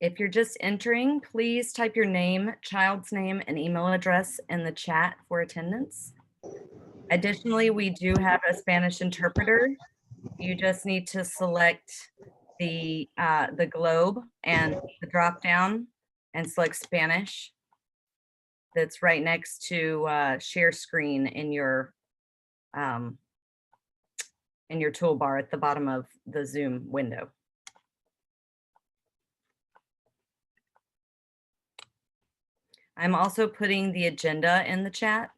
If you're just entering, please type your name, child's name, and email address in the chat for attendance. Additionally, we do have a Spanish interpreter. You just need to select the globe and the drop down and select Spanish. That's right next to share screen in your toolbar at the bottom of the Zoom window. I'm also putting the agenda in the chat.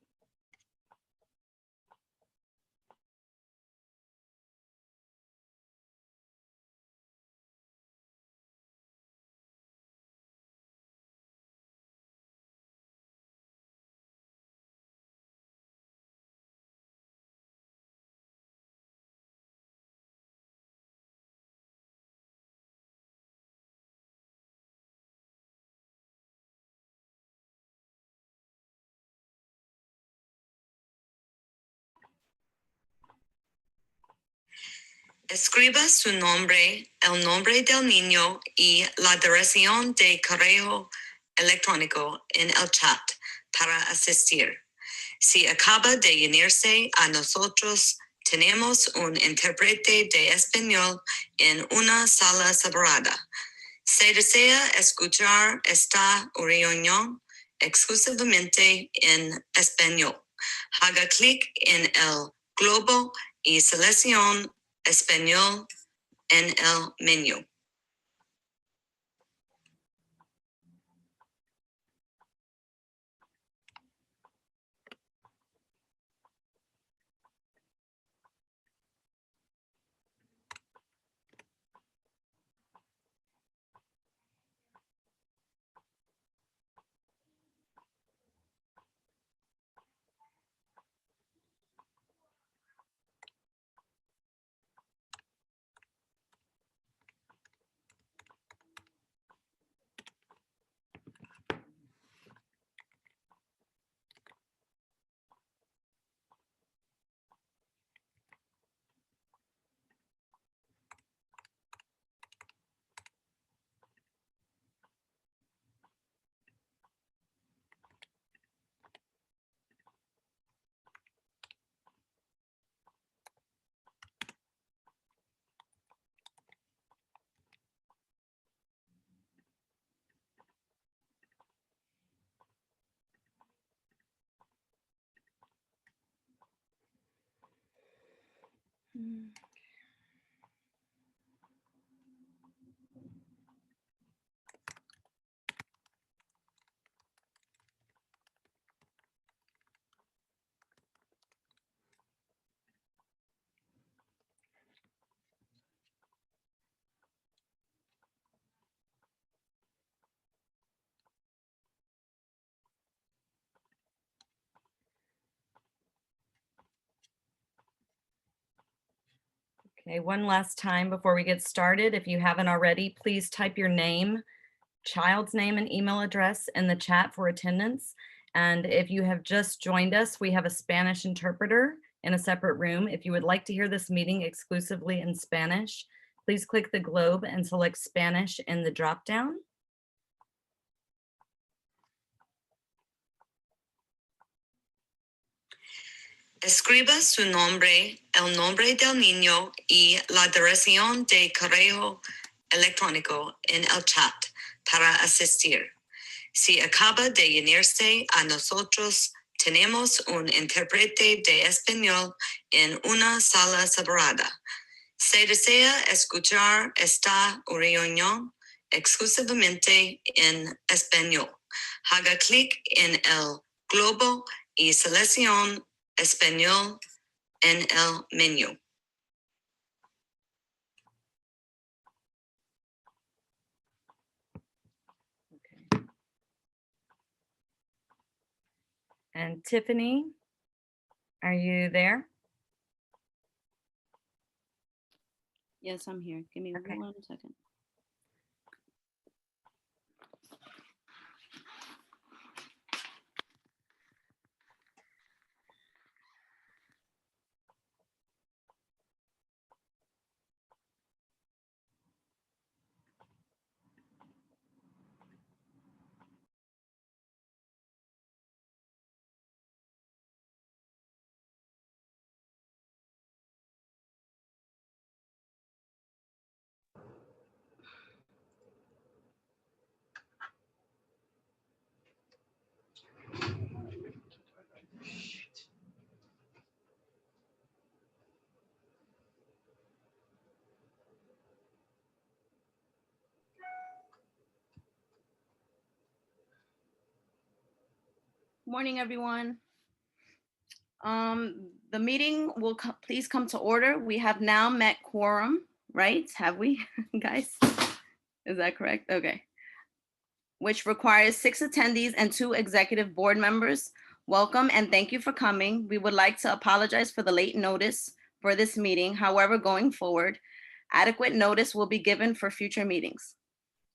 Escriba su nombre, el nombre del niño y la dirección de correo electrónico en el chat para asistir. Si acaba de unirse a nosotros, tenemos un intérprete de español en una sala separada. Si desea escuchar esta reunión exclusivamente en español, haga clic en el globo y seleccione Español en el menú. Okay, one last time before we get started. If you haven't already, please type your name, child's name, and email address in the chat for attendance. And if you have just joined us, we have a Spanish interpreter in a separate room. If you would like to hear this meeting exclusively in Spanish, please click the globe and select Spanish in the dropdown. Escriba su nombre, el nombre del niño y la dirección de correo electrónico en el chat para asistir. Si acaba de unirse a nosotros, tenemos un intérprete de español en una sala separada. Si desea escuchar esta reunión exclusivamente en español, haga clic en el globo y seleccione Español en el menú. Okay. And Tiffany, are you there? Yes, I'm here. Give me Okay. 1 second. Morning, everyone. The meeting will please come to order. We have now met quorum, right? Have we, guys? Is that correct? Okay. Which requires 6 attendees and 2 executive board members. Welcome and thank you for coming. We would like to apologize for the late notice for this meeting. However, going forward, adequate notice will be given for future meetings.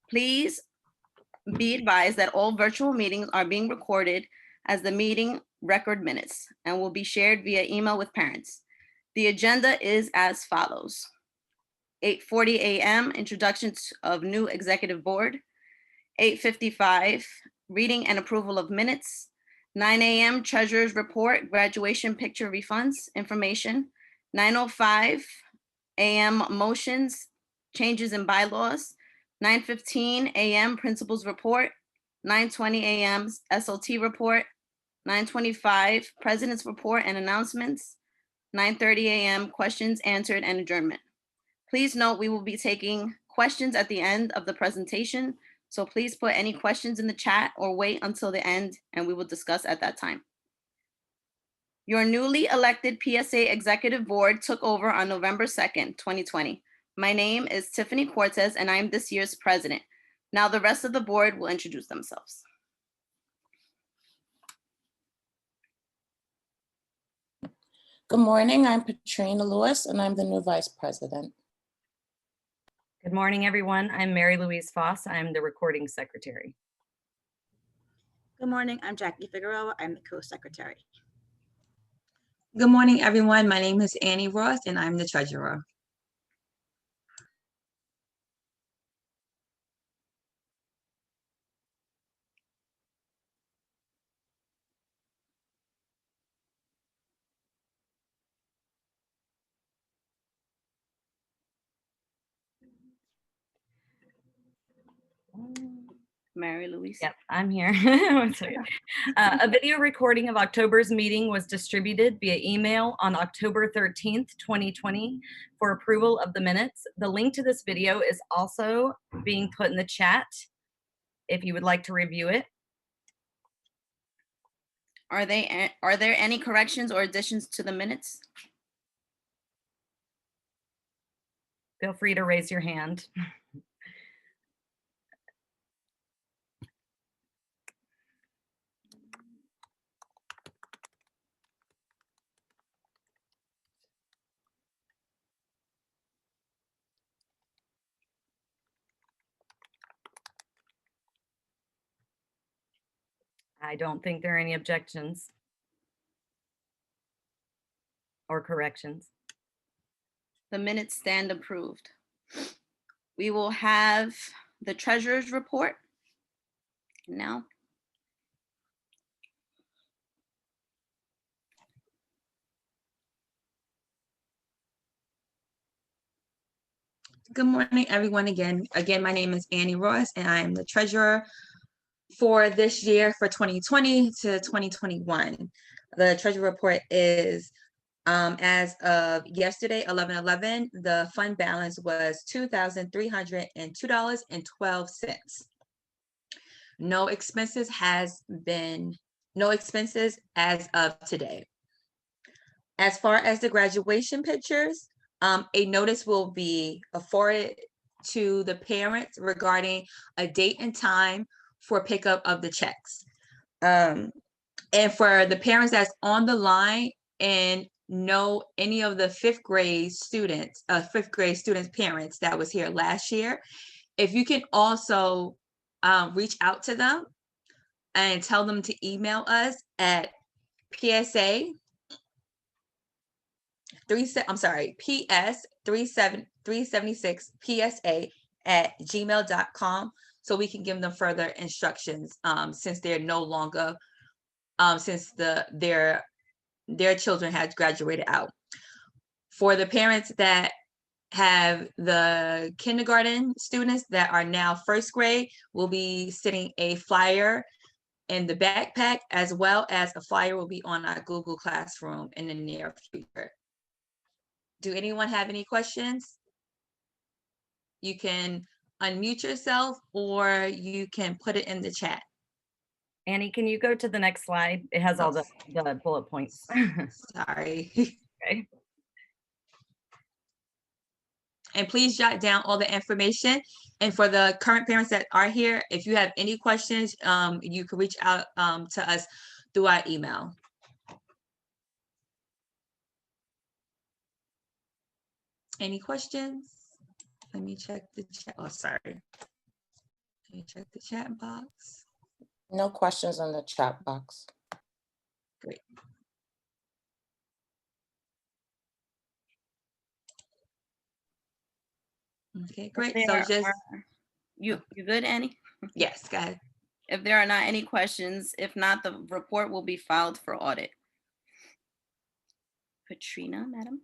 Please be advised that all virtual meetings are being recorded as the meeting record minutes and will be shared via email with parents. The agenda is as follows. 8:40 a.m. introduction of new executive board. 8:55 reading and approval of minutes. 9 a.m. treasurer's report, graduation picture refunds information. 9:05 a.m. motions, changes in bylaws. 9:15 a.m. principals report. 9:20 a.m. SLT report. 9:25 president's report and announcements. 9:30 a.m. questions answered and adjournment. Please note we will be taking questions at the end of the presentation, so please put any questions in the chat or wait until the end and we will discuss at that time. Your newly elected PSA Executive Board took over on November 2nd, 2020. My name is Tiffany Cortez and I am this year's president. Now the rest of the board will introduce themselves. Good morning, I'm Patrina Lewis and I'm the new vice president. Good morning, everyone. I'm Mary Louise Foss. I'm the recording secretary. Good morning, I'm Jackie Figueroa. I'm the co-secretary. Good morning, everyone. My name is Annie Ross, and I'm the treasurer. Mary Louise. Yep, I'm here. A video recording of October's meeting was distributed via email on October 13th, 2020 for approval of the minutes. The link to this video is also being put in the chat if you would like to review it. Are there any corrections or additions to the minutes? Feel free to raise your hand. I don't think there are any objections or corrections. The minutes stand approved. We will have the treasurer's report now. Good morning, everyone. Again, my name is Annie Ross, and I am the treasurer for this year for 2020 to 2021. The treasurer report is as of yesterday, 11/11, the fund balance was $2,302.12. No expenses as of today. As far as the graduation pictures, a notice will be forwarded to the parents regarding a date and time for pickup of the checks. And for the parents that's on the line and know any of the fifth grade students parents that was here last year, if you can also reach out to them and tell them to email us at PSA 376 PSA@gmail.com, so we can give them further instructions since they're no longer since their children had graduated out. For the parents that have the kindergarten students that are now first grade, we'll be sending a flyer in the backpack, as well as a flyer will be on our Google Classroom in the near future. Do anyone have any questions? You can unmute yourself or you can put it in the chat. Annie, can you go to the next slide? It has all the bullet points. Sorry. Okay. And please jot down all the information. And for the current parents that are here, if you have any questions, you can reach out to us through our email. Any questions? Let me check the chat. Oh, sorry. Let me check the chat box. No questions in the chat box. Great. Okay, great. So There just, You good, Annie? yes, go ahead. If there are not any questions, if not, the report will be filed for audit. Katrina, madam?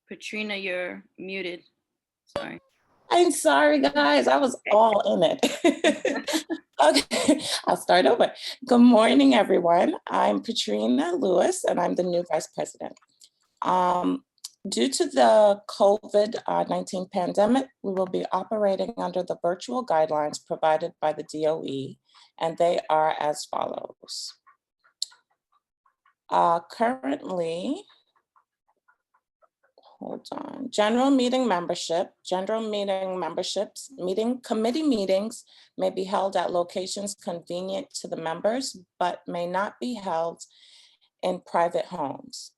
Katrina, you're muted. Sorry. I'm sorry, guys. I was all in it. Okay, I'll start over. Good morning, everyone. I'm Katrina Lewis, and I'm the new vice president. Due to the COVID-19 pandemic, we will be operating under the virtual guidelines provided by the DOE, and they are as follows. Currently, hold on, committee meetings may be held at locations convenient to the members, but may not be held in private homes.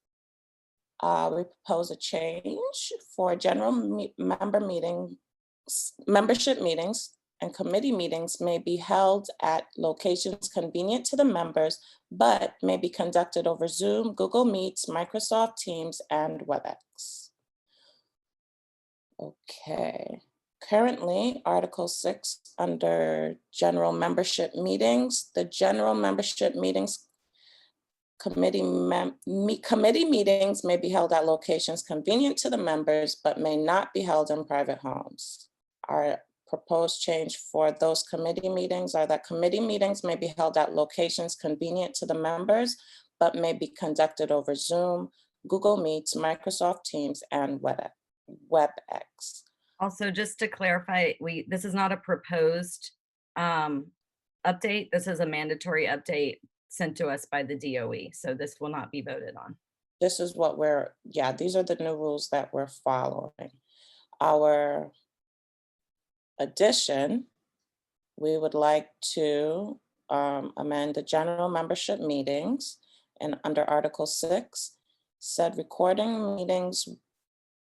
We propose a change for membership meetings and committee meetings may be held at locations convenient to the members, but may be conducted over Zoom, Google Meets, Microsoft Teams, and WebEx. Okay, currently Article 6 under general membership meetings, the general membership meetings committee meetings may be held at locations convenient to the members, but may not be held in private homes. Our proposed change for those committee meetings are that committee meetings may be held at locations convenient to the members, but may be conducted over Zoom, Google Meets, Microsoft Teams, and WebEx. Also, just to clarify, this is not a proposed update. This is a mandatory update sent to us by the DOE. So this will not be voted on. This is what these are the new rules that we're following. Our addition, we would like to amend the general membership meetings, and under Article 6, said recording meetings,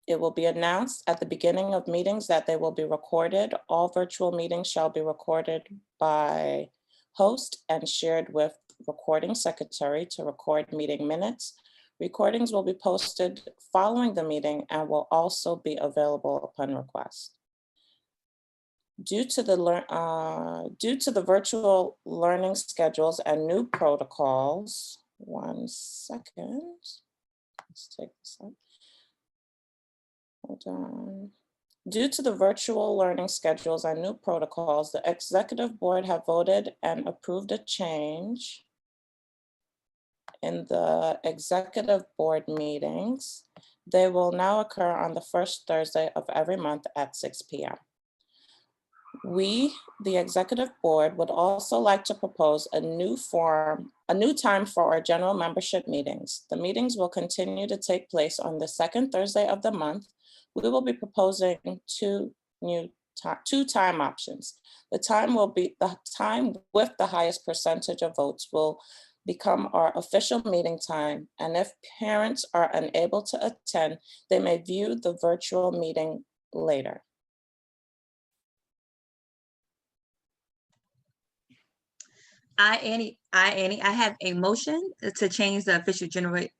it will be announced at the beginning of meetings that they will be recorded. All virtual meetings shall be recorded by host and shared with recording secretary to record meeting minutes. Recordings will be posted following the meeting and will also be available upon request. Due to the virtual learning schedules and new protocols, one second, let's take this out. Hold on. Due to the virtual learning schedules and new protocols, the executive board have voted and approved a change in the executive board meetings. They will now occur on the first Thursday of every month at 6 p.m. We, the executive board, would also like to propose a new time for our general membership meetings. The meetings will continue to take place on the second Thursday of the month. We will be proposing two time options. The time with the highest percentage of votes will become our official meeting time. And if parents are unable to attend, they may view the virtual meeting later. I have a motion to change the official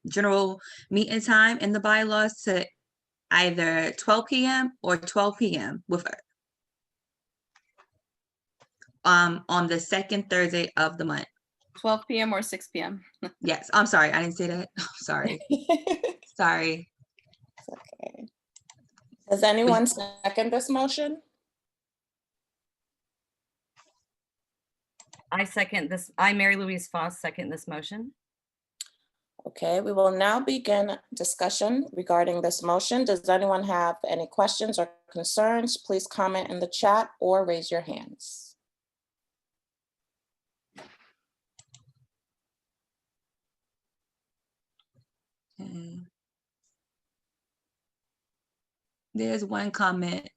general meeting time in the bylaws to either 12 p.m. or 12 p.m. with on the second Thursday of the month. 12 p.m. or 6 p.m. Yes, I'm sorry, I didn't say that. Sorry. Sorry. Okay. Does anyone second this motion? I second this. I, Mary Louise Foss, second this motion. Okay, we will now begin discussion regarding this motion. Does anyone have any questions or concerns? Please comment in the chat or raise your hands. Okay. There's one comment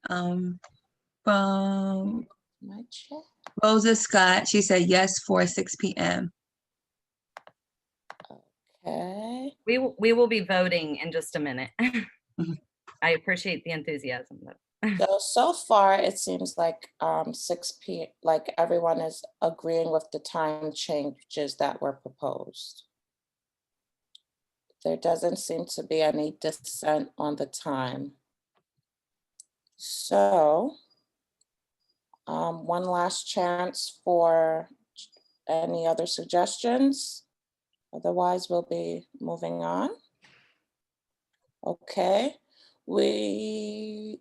from My chat. Rosa Scott. She said yes for 6 p.m. Okay, We will be voting in just a minute. I appreciate the enthusiasm though. so far it seems like 6 p.m. like everyone is agreeing with the time changes that were proposed. There doesn't seem to be any dissent on the time. So one last chance for any other suggestions. Otherwise, we'll be moving on. Okay, we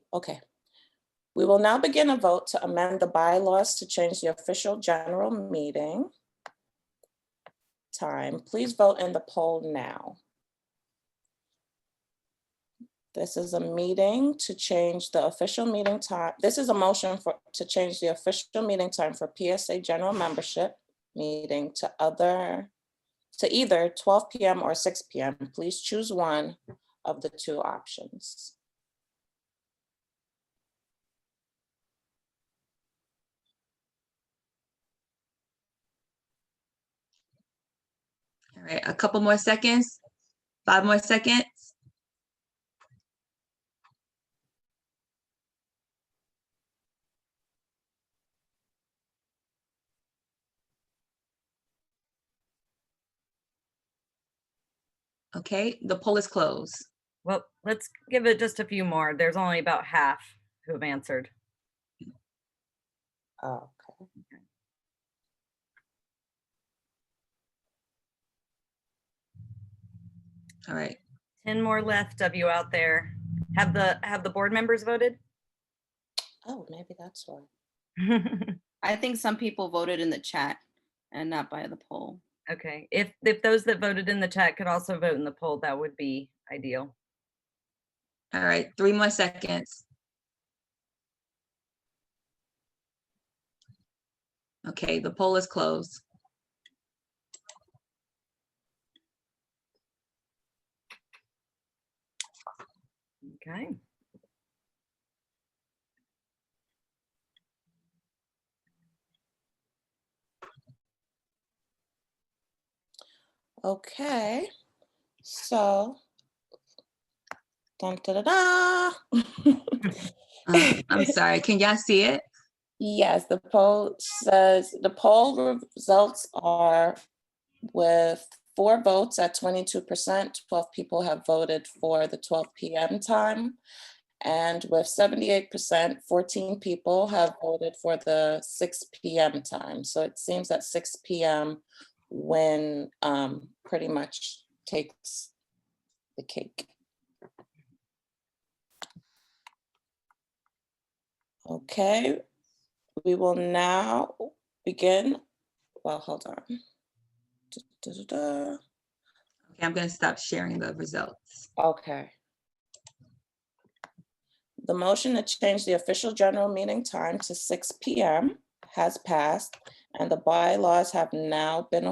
will now begin a vote to amend the bylaws to change the official general meeting time. Please vote in the poll now. This is a meeting to change the official meeting time. This is a motion to change the official meeting time for PSA general membership meeting to either 12 p.m. or 6 p.m. Please choose one of the two options. All right, a couple more seconds. 5 more seconds. Okay, the poll is closed. Well, let's give it just a few more. There's only about half who have answered. Oh, okay. All right. 10 more left of you out there. Have the board members voted? Oh, maybe that's why. I think some people voted in the chat and not by the poll. Okay, if those that voted in the chat could also vote in the poll, that would be ideal. All right, 3 more seconds. Okay, the poll is closed. Okay. Okay, so dun, da, da, da. I'm sorry, can y'all see it? Yes, the poll says the poll results are with 4 votes at 22%, 12 people have voted for the 12 p.m. time. And with 78%, 14 people have voted for the 6 p.m. time. So it seems that 6 p.m. when pretty much takes the cake. Okay, we will now begin. Well, hold on. Okay, I'm gonna stop sharing the results. Okay. The motion to change the official general meeting time to 6 p.m. has passed, and the bylaws have now been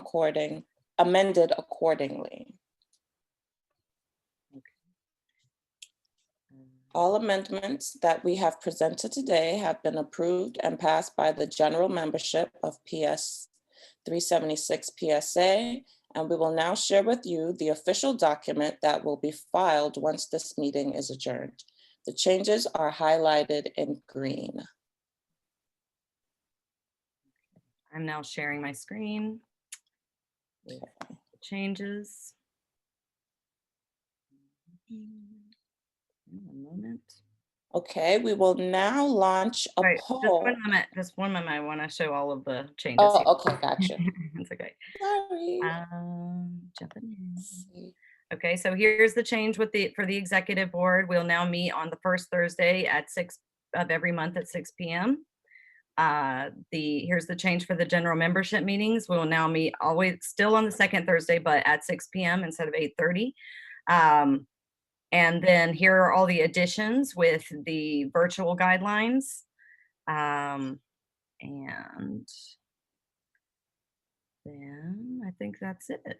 amended accordingly. All amendments that we have presented today have been approved and passed by the general membership of PS 376 PSA, and we will now share with you the official document that will be filed once this meeting is adjourned. The changes are highlighted in green. I'm now sharing my screen. Okay. Changes. One moment. Okay, we will now launch a Right, poll. just one moment. I want to show all of the changes. Oh, okay, gotcha. It's okay. Sorry. Jumping in. Let's see. Okay, so here's the change for the executive board. We'll now meet on the first Thursday at 6 of every month at 6 p.m. Here's the change for the general membership meetings. We will now meet always still on the second Thursday, but at 6 p.m. instead of 8:30. And then here are all the additions with the virtual guidelines. And then I think that's it.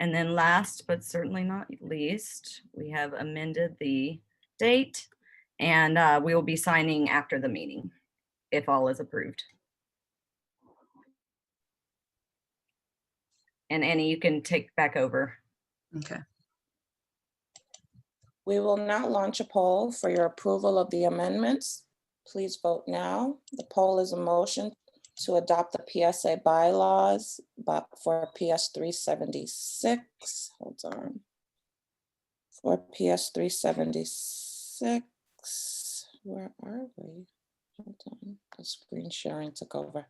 And then last, but certainly not least, we have amended the date, and we will be signing after the meeting if all is approved. And Annie, you can take back over. Okay. We will now launch a poll for your approval of the amendments. Please vote now. The poll is a motion to adopt the PSA bylaws, but for PS 376, hold on. For PS 376, where are we? Hold on, the screen sharing took over.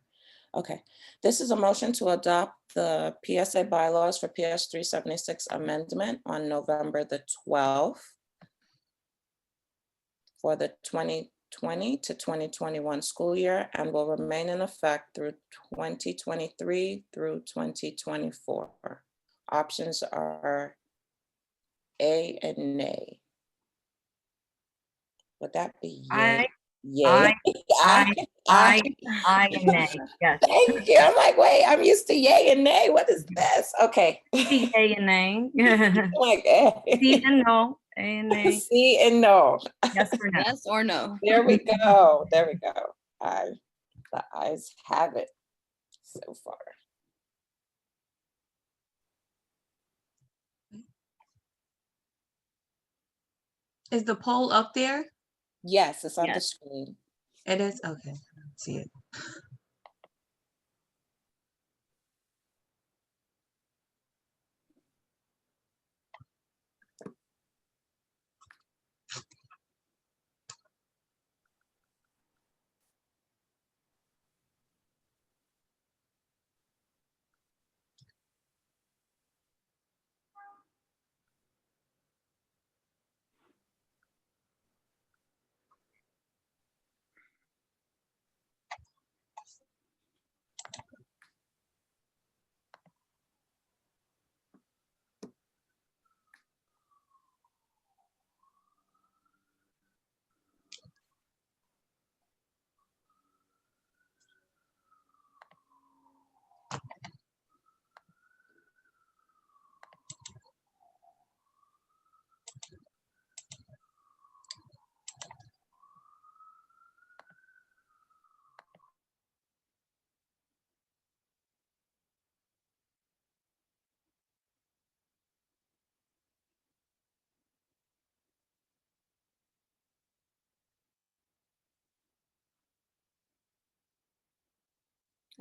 Okay, this is a motion to adopt the PSA bylaws for PS 376 amendment on November the 12th for the 2020 to 2021 school year and will remain in effect through 2023 through 2024. Options are A and nay. Would that be yay? Yay. I and nay. Yes. Thank you. I'm like, wait, I'm used to yay and nay. What is this? Okay. Yay and nay. Like, eh. C and no. A and nay. C and no. Yes or no. Yes or no? There we go. There we go. The ayes have it so far. Is the poll up there? Yes, it's on the Yes. screen. It is, okay, I don't see it.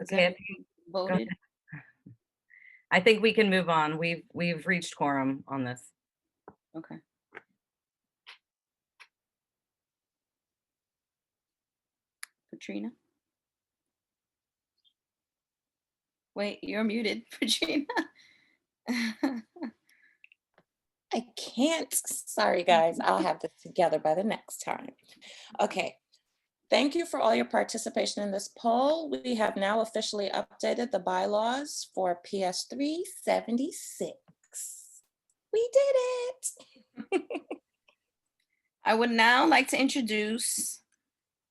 Okay, if you Voted. I think we can move on. We've reached quorum on this. Okay. Katrina? Wait, you're muted, Katrina. I can't. Sorry, guys. I'll have this together by the next time. Okay. Thank you for all your participation in this poll. We have now officially updated the bylaws for PS 376. We did it. I would now like to introduce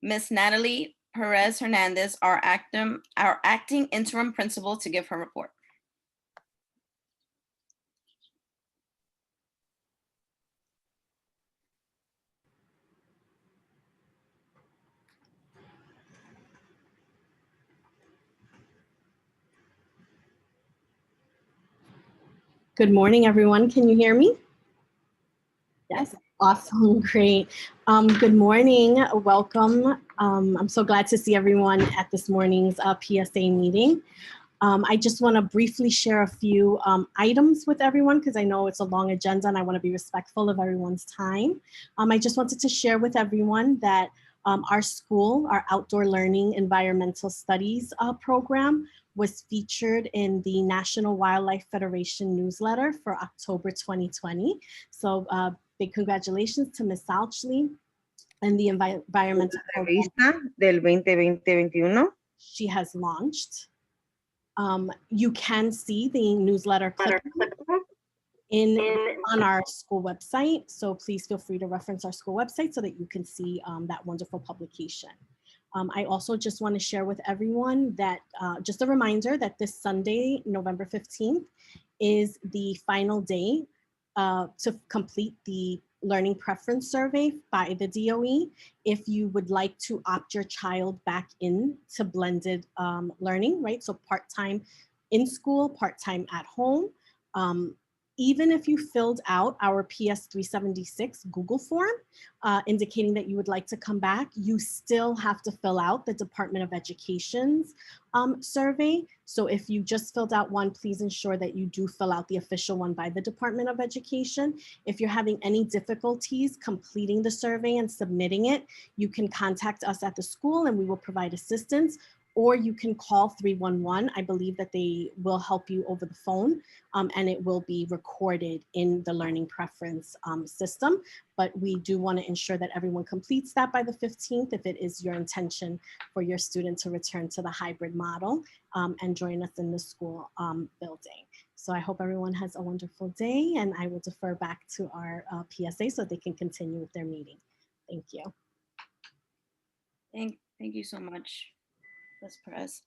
Miss Natalie Perez Hernandez, our acting interim principal, to give her report. Good morning, everyone. Can you hear me? Yes, awesome, great. Good morning, welcome. I'm so glad to see everyone at this morning's PSA meeting. I just want to briefly share a few items with everyone because I know it's a long agenda and I want to be respectful of everyone's time. I just wanted to share with everyone that our school, our outdoor learning environmental studies program was featured in the National Wildlife Federation newsletter for October 2020. So big congratulations to Ms. Salchley and the environmental program Revista del 2020-21. she has launched. You can see the newsletter clip on our school website. So please feel free to reference our school website so that you can see that wonderful publication. I also just want to share with everyone that just a reminder that this Sunday, November 15th, is the final day to complete the learning preference survey by the DOE. If you would like to opt your child back in to blended learning, right? So part-time in school, part-time at home. Even if you filled out our PS 376 Google form indicating that you would like to come back, you still have to fill out the Department of Education's survey. So if you just filled out one, please ensure that you do fill out the official one by the Department of Education. If you're having any difficulties completing the survey and submitting it, you can contact us at the school and we will provide assistance. Or you can call 311. I believe that they will help you over the phone and it will be recorded in the learning preference system. But we do want to ensure that everyone completes that by the 15th if it is your intention for your student to return to the hybrid model and join us in the school building. So I hope everyone has a wonderful day and I will defer back to our PSA so they can continue with their meeting. Thank you. Thank you so much, Ms. Perez.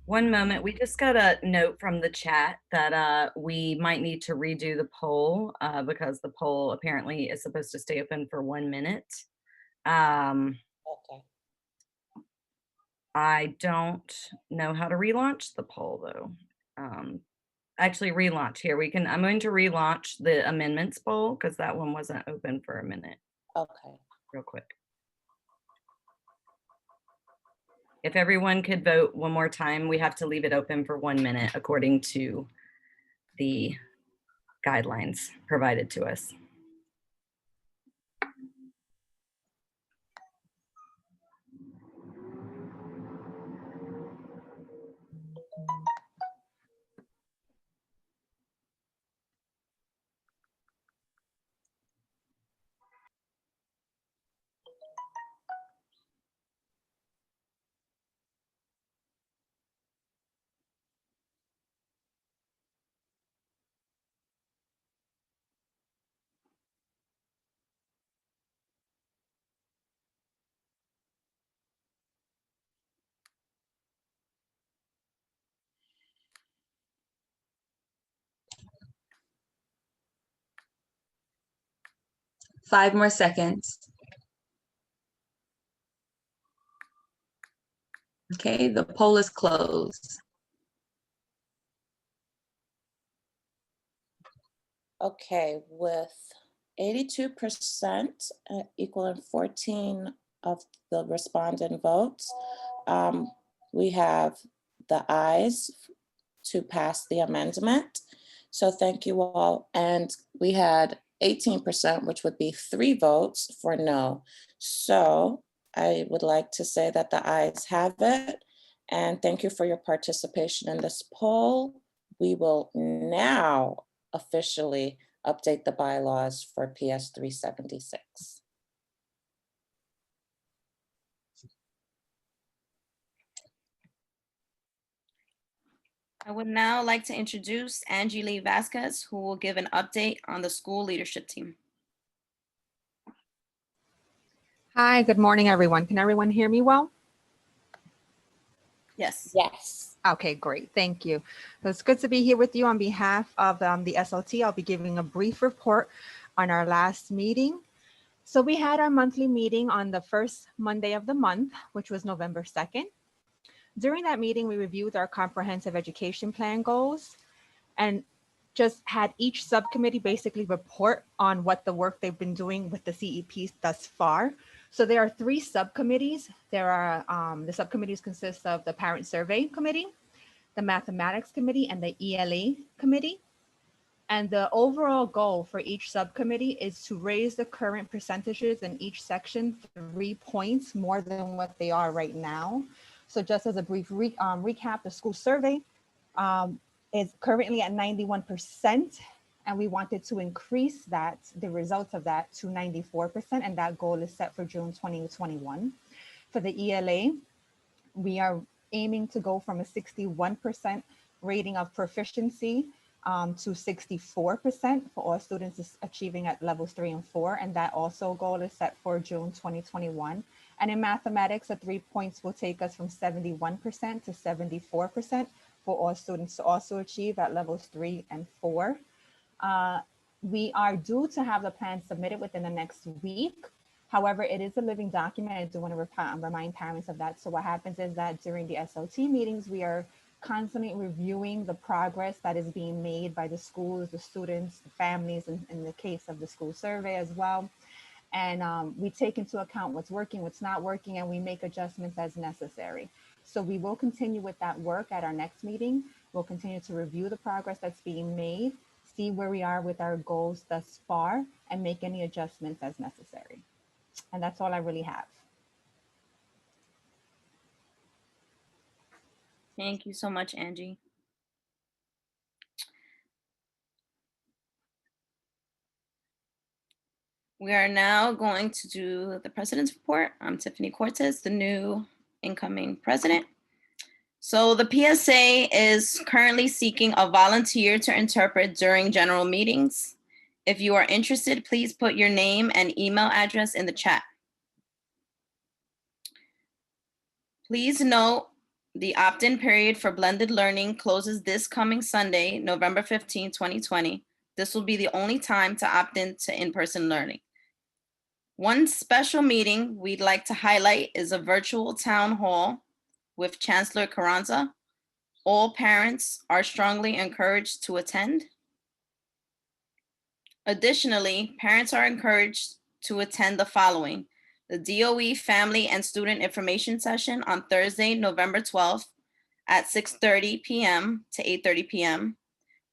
One moment, we just got a note from the chat that we might need to redo the poll because the poll apparently is supposed to stay open for 1 minute. Okay. I don't know how to relaunch the poll though. Actually relaunch here. I'm going to relaunch the amendments poll because that one wasn't open for a minute. Okay. Real quick. If everyone could vote one more time, we have to leave it open for 1 minute according to the guidelines provided to us. Five more seconds. Okay, the poll is closed. Okay, with 82% equaling 14 of the respondent votes, we have the ayes to pass the amendment. So thank you all. And we had 18%, which would be 3 votes for no. So I would like to say that the ayes have it. And thank you for your participation in this poll. We will now officially update the bylaws for PS 376. I would now like to introduce Angie Lee Vasquez, who will give an update on the school leadership team. Hi, good morning, everyone. Can everyone hear me well? Yes. Yes. Okay, great. Thank you. So it's good to be here with you on behalf of the SLT. I'll be giving a brief report on our last meeting. So we had our monthly meeting on the first Monday of the month, which was November 2nd. During that meeting, we reviewed our comprehensive education plan goals and just had each subcommittee basically report on what the work they've been doing with the CEPs thus far. So there are 3 subcommittees. There are the subcommittees consist of the Parent Survey Committee, the Mathematics Committee, and the ELA Committee. And the overall goal for each subcommittee is to raise the current percentages in each section 3 points more than what they are right now. So just as a brief recap, the school survey is currently at 91%, And we wanted to increase that, the results of that, to 94%, and that goal is set for June 2021. For the ELA, we are aiming to go from a 61% rating of proficiency to 64% for all students achieving at levels 3 and 4. And that also goal is set for June 2021. And in mathematics, the 3 points will take us from 71% to 74% for all students to also achieve at levels 3 and 4. We are due to have the plan submitted within the next week. However, it is a living document. I do want to remind parents of that. So what happens is that during the SLT meetings, we are constantly reviewing the progress that is being made by the schools, the students, the families, and in the case of the school survey as well. And we take into account what's working, what's not working, and we make adjustments as necessary. So we will continue with that work at our next meeting. We'll continue to review the progress that's being made, see where we are with our goals thus far, and make any adjustments as necessary. And that's all I really have. Thank you so much, Angie. We are now going to do the president's report. I'm Tiffany Cortez, the new incoming president. So the PSA is currently seeking a volunteer to interpret during general meetings. If you are interested, please put your name and email address in the chat. Please note the opt-in period for blended learning closes this coming Sunday, November 15, 2020. This will be the only time to opt in to in-person learning. One special meeting we'd like to highlight is a virtual town hall with Chancellor Carranza. All parents are strongly encouraged to attend. Additionally, parents are encouraged to attend the following: the DOE Family and Student Information Session on Thursday, November 12th at 6:30 p.m. to 8:30 p.m.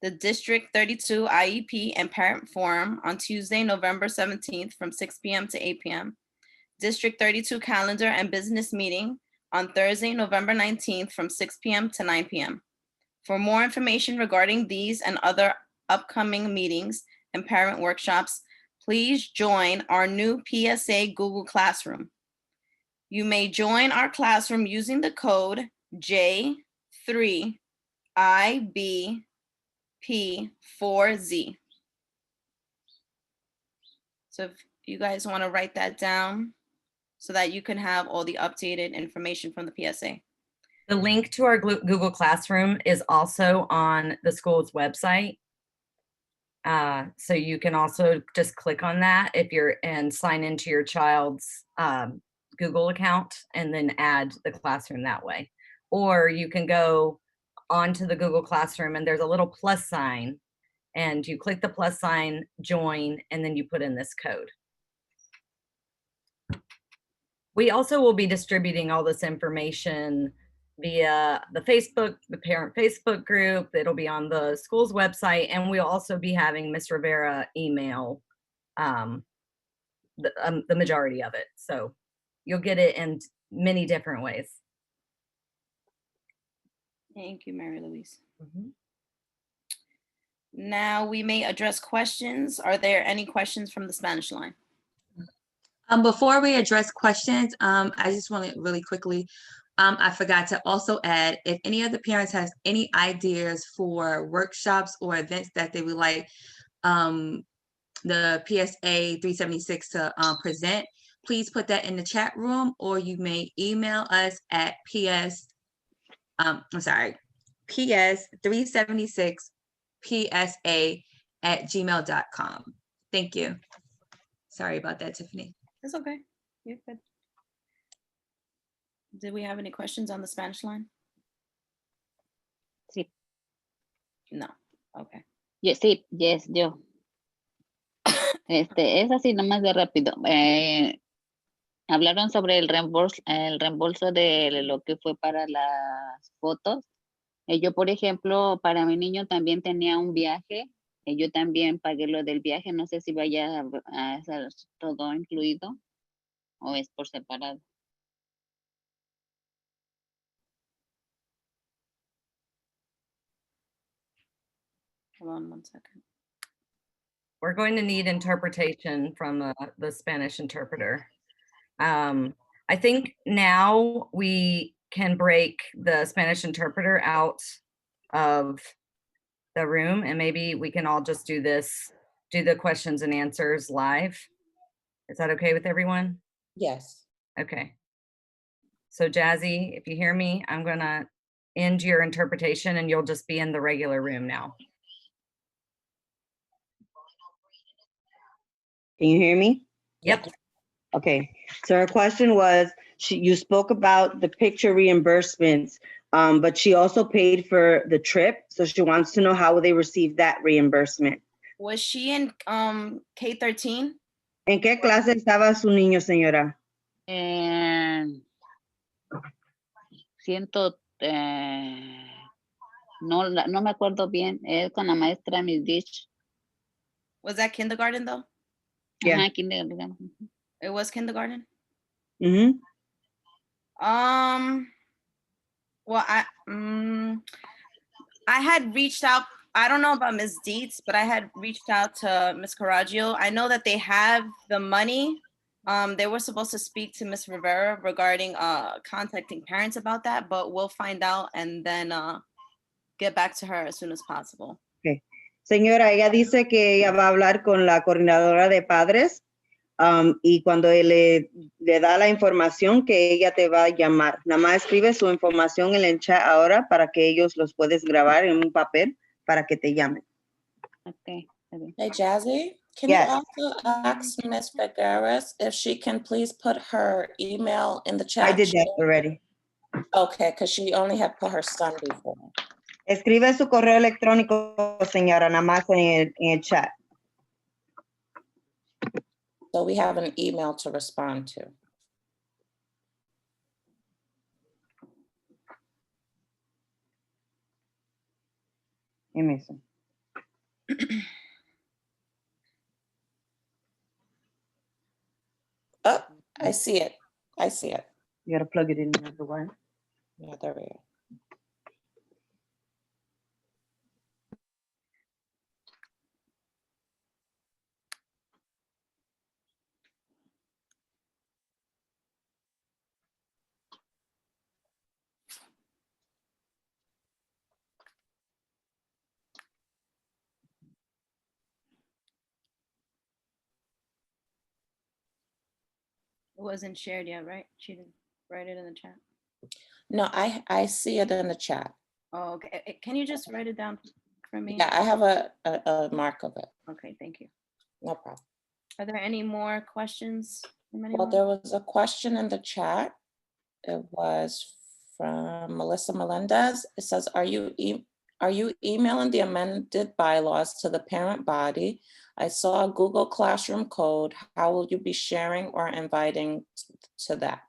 The District 32 IEP and Parent Forum on Tuesday, November 17th from 6 p.m. to 8 p.m. District 32 Calendar and Business Meeting on Thursday, November 19th from 6 p.m. to 9 p.m. For more information regarding these and other upcoming meetings and parent workshops, please join our new PSA Google Classroom. You may join our classroom using the code J3IBP4Z. So if you guys want to write that down so that you can have all the updated information from the PSA. The link to our Google Classroom is also on the school's website. So you can also just click on that if you're and sign into your child's Google account and then add the classroom that way. Or you can go onto the Google Classroom and there's a little plus sign and you click the plus sign, join, and then you put in this code. We also will be distributing all this information via the parent Facebook group. It'll be on the school's website, and we'll also be having Ms. Rivera email the majority of it. So you'll get it in many different ways. Thank you, Mary Louise. Mm-hmm. Now we may address questions. Are there any questions from the Spanish line? Before we address questions, I just want to really quickly, I forgot to also add, if any of the parents has any ideas for workshops or events that they would like the PSA 376 to present, please put that in the chat room, or you may email us at PS376PSA@gmail.com. Thank you. Sorry about that, Tiffany. It's okay. You're good. Did we have any questions on the Spanish line? Sí. No. Okay. Yes, sí, yes, yo. Es así nomás de rápido. Hablaron sobre el reembolso de lo que fue para las fotos. Yo, por ejemplo, para mi niño también tenía un viaje. Yo también pagué lo del viaje. No sé si vaya a ser todo incluido o es por separado. Hold on one second. we're going to need interpretation from the Spanish interpreter. I think now we can break the Spanish interpreter out of the room and maybe we can all just do the questions and answers live. Is that okay with everyone? Yes. Okay. So Jazzy, if you hear me, I'm gonna end your interpretation and you'll just be in the regular room now. Can you hear me? Yep. Okay, so her question was, you spoke about the picture reimbursements, but she also paid for the trip. So she wants to know how will they receive that reimbursement. Was she in K-13? ¿En qué clase estaba su niño, señora? Siento, no me acuerdo bien, es con la maestra Miss Ditch. Was that kindergarten though? Yeah. Ajá, kindergarten. It was kindergarten? Mm-hmm. Well, I had reached out. I don't know about Ms. Dietz, but I had reached out to Ms. Caraggio. I know that they have the money. They were supposed to speak to Ms. Rivera regarding contacting parents about that, but we'll find out and then get back to her as soon as possible. Okay. Señora, ella dice que ella va a hablar con la coordinadora de padres y cuando le da la información que ella te va a llamar. Nada más escribe su información en el chat ahora para que ellos los puedes grabar en un papel para que te llamen. Okay. Hey, Jazzy, can Yes. you also ask Ms. Figueres if she can please put her email in the chat? I did that already. Okay, because she only had put her son before. Escribe su correo electrónico, señora, nada más en el chat. So we have an email to respond to. Emerson. Oh, I see it. I see it. You gotta plug it in the other one. Yeah, there we go. It wasn't shared yet, right? She didn't write it in the chat. No, I see it in the chat. Oh, okay. Can you just write it down for me? Yeah, I have a mark of it. Okay, thank you. No problem. Are there any more questions from Well, anyone? there was a question in the chat. It was from Melissa Melendez. It says, are you emailing the amended bylaws to the parent body? I saw a Google Classroom code. How will you be sharing or inviting to that?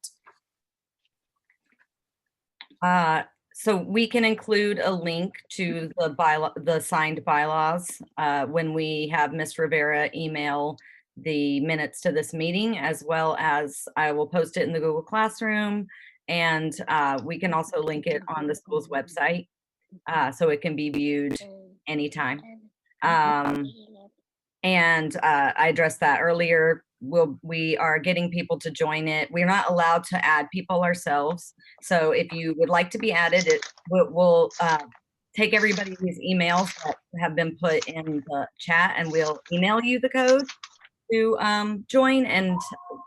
So we can include a link to the signed bylaws when we have Ms. Rivera email the minutes to this meeting, as well as I will post it in the Google Classroom, and we can also link it on the school's website so it can be viewed anytime. And I addressed that earlier. We are getting people to join it. We're not allowed to add people ourselves. So if you would like to be added, we'll take everybody's emails that have been put in the chat and we'll email you the code to join. And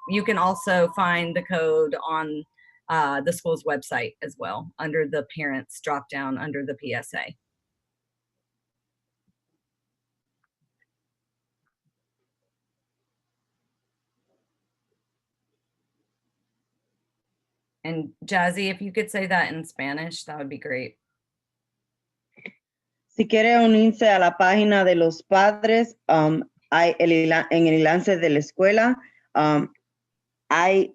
you can also find the code on the school's website as well under the parents drop down under the PSA. And Jazzy, if you could say that in Spanish, that would be great. Si quiere unirse a la página de los padres, hay en el enlace de la escuela, hay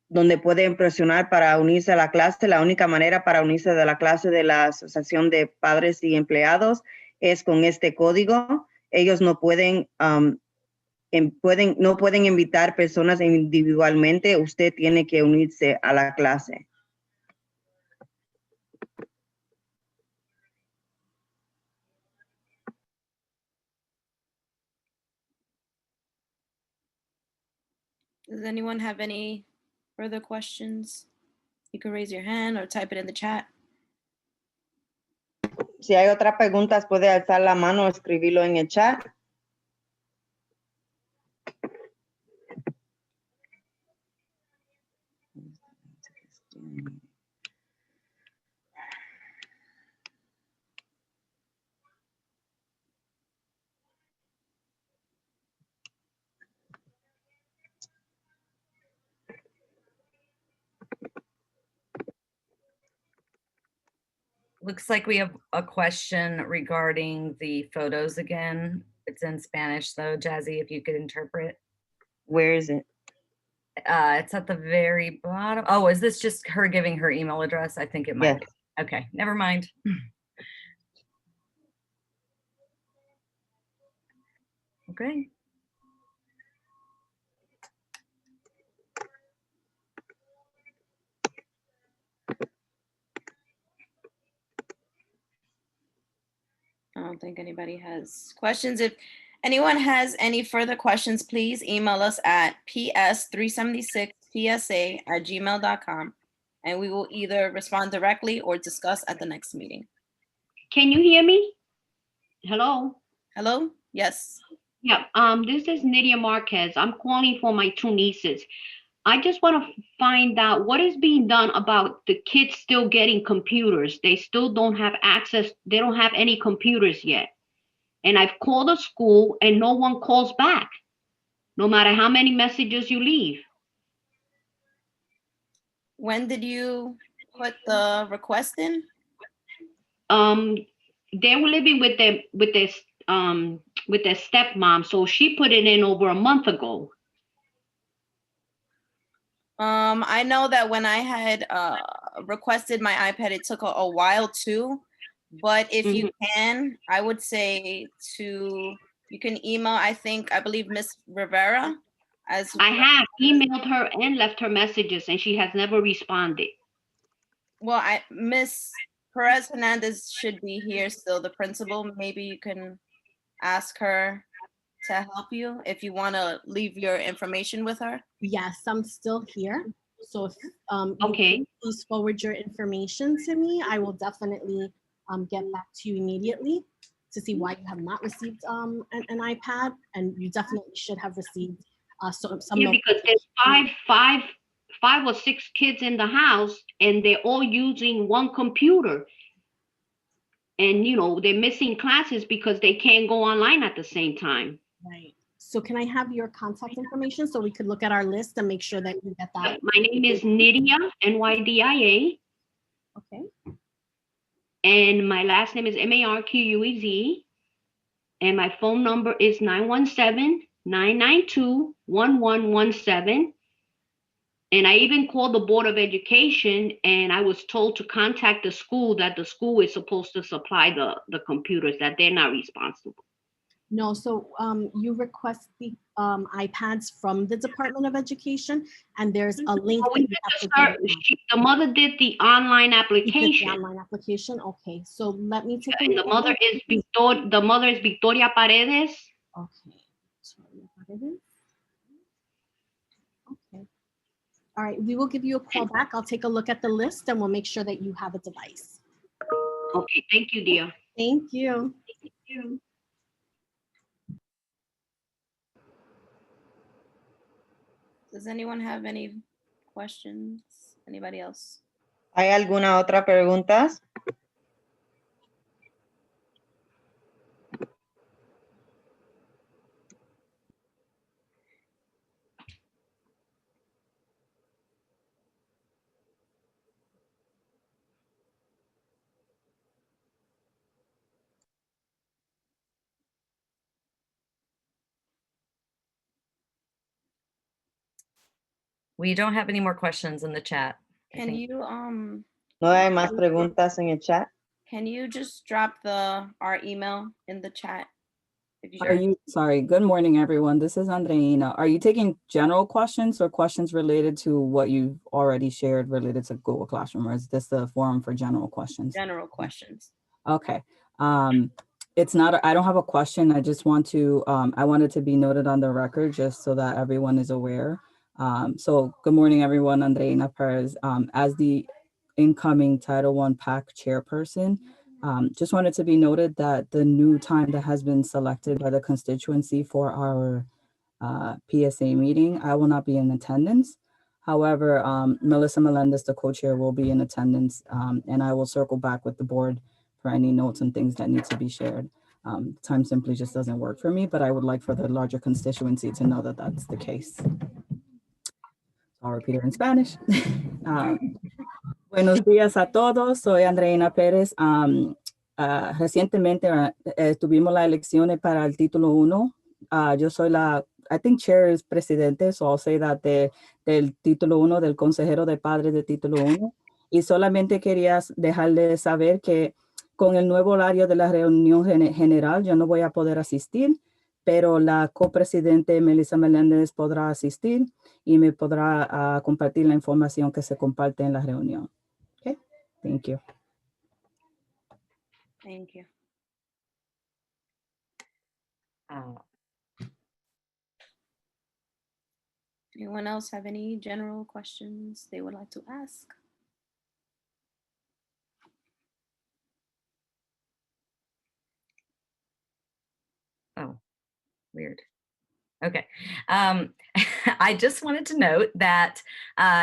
donde pueden presionar para unirse a la clase. La única manera para unirse a la clase de la Asociación de Padres y Empleados es con este código. Ellos no pueden invitar personas individualmente. Usted tiene que unirse a la clase. Does anyone have any further questions? You can raise your hand or type it in the chat. Si hay otras preguntas, puede alzar la mano o escribirlo en el chat. Looks like we have a question regarding the photos again. It's in Spanish though. Jazzy, if you could interpret. Where is it? It's at the very bottom. Oh, is this just her giving her email address? I think it might be. Okay, never mind. Okay. I don't think anybody has questions. If anyone has any further questions, please email us at ps376psa@gmail.com, and we will either respond directly or discuss at the next meeting. Can you hear me? Hello? Hello? Yes. Yeah, this is Nydia Marquez. I'm calling for my two nieces. I just want to find out what is being done about the kids still getting computers. They still don't have access. They don't have any computers yet. And I've called the school and no one calls back, no matter how many messages you leave. When did you put the request in? They were living with their stepmom, so she put it in over a month ago. I know that when I had requested my iPad, it took a while too. But if you can, I would say you can email, I believe Miss Rivera. I have emailed her and left her messages and she has never responded. Well, Miss Perez Hernandez should be here still, the principal. Maybe you can ask her to help you if you want to leave your information with her. Yes, I'm still here. So if okay, you please forward your information to me, I will definitely get back to you immediately to see why you have not received an iPad, and you definitely should have received some. Yeah, because there's five or six kids in the house, and they're all using one computer. And they're missing classes because they can't go online at the same time. Right. So can I have your contact information so we could look at our list and make sure that you get that? My name is Nydia, Nydia. Okay. And my last name is Marquez. And my phone number is 917-992-1117. And I even called the Board of Education and I was told to contact the school, that the school is supposed to supply the computers, that they're not responsible. No, so you request the iPads from the Department of Education, and there's a link. The mother did the online application. The online application. Okay, so let me take a look. The mother is Victoria Paredes. Okay, Victoria Paredes. Okay. All right, we will give you a call back. I'll take a look at the list and we'll make sure that you have a device. Okay, thank you, dear. Thank you. Thank you. Does anyone have any questions? Anybody else? ¿Hay alguna otra preguntas? We don't have any more questions in the chat. Can you No hay más preguntas en el chat. Can you just drop our email in the chat? Sorry, good morning, everyone. This is Andreina. Are you taking general questions or questions related to what you've already shared related to Google Classroom, or is this the forum for general questions? General questions. Okay. It's not, I don't have a question. I just want to, I wanted to be noted on the record just so that everyone is aware. So good morning, everyone. Andreina Perez, as the incoming Title I PAC chairperson, just wanted to be noted that the new time that has been selected by the constituency for our PSA meeting, I will not be in attendance. However, Melissa Melendez, the co-chair, will be in attendance, and I will circle back with the board for any notes and things that need to be shared. Time simply just doesn't work for me, but I would like for the larger constituency to know that that's the case. I'll repeat it in Spanish. Buenos días a todos, soy Andreina Pérez. Recientemente tuvimos las elecciones para el título 1. Yo soy I think chair is presidente, so I'll say that del título 1, del consejero de padres de título 1. Y solamente quería dejarles saber que con el nuevo horario de la reunión general yo no voy a poder asistir, pero la copresidente Melissa Meléndez podrá asistir y me podrá compartir la información que se comparte en la reunión. Okay, thank you. Thank you. Anyone else have any general questions they would like to ask? Oh, weird. Okay. I just wanted to note that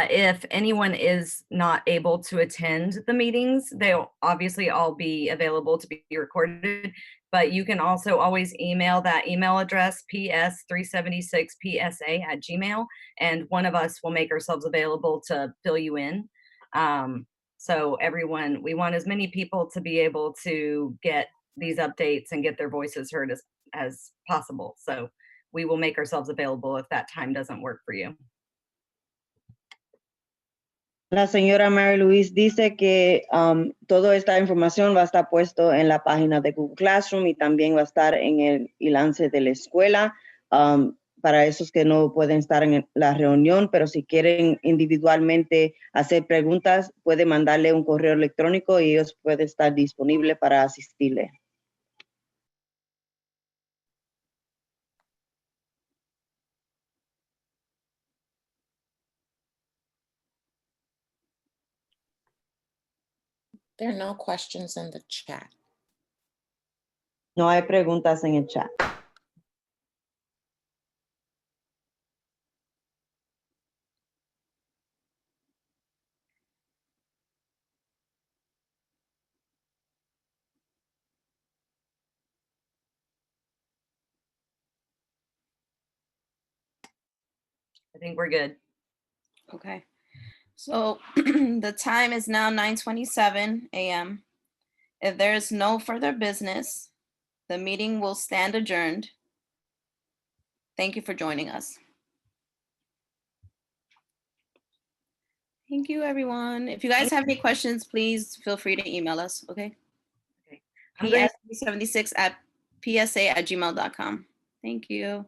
if anyone is not able to attend the meetings, they'll obviously all be available to be recorded, but you can also always email that email address, ps376psa@gmail, and one of us will make ourselves available to fill you in. So everyone, we want as many people to be able to get these updates and get their voices heard as possible. So we will make ourselves available if that time doesn't work for you. La señora Mary Louise dice que toda esta información va a estar puesto en la página de Google Classroom y también va a estar en el enlace de la escuela para esos que no pueden estar en la reunión, pero si quieren individualmente hacer preguntas, puede mandarle un correo electrónico y ellos pueden estar disponibles para asistirle. There are no questions in the chat. No hay preguntas en el chat. I think we're good. Okay. So the time is now 9:27 a.m. If there is no further business, the meeting will stand adjourned. Thank you for joining us. Thank you, everyone. If you guys have any questions, please feel free to email us, okay? Okay. PS376@psa@gmail.com. Thank you.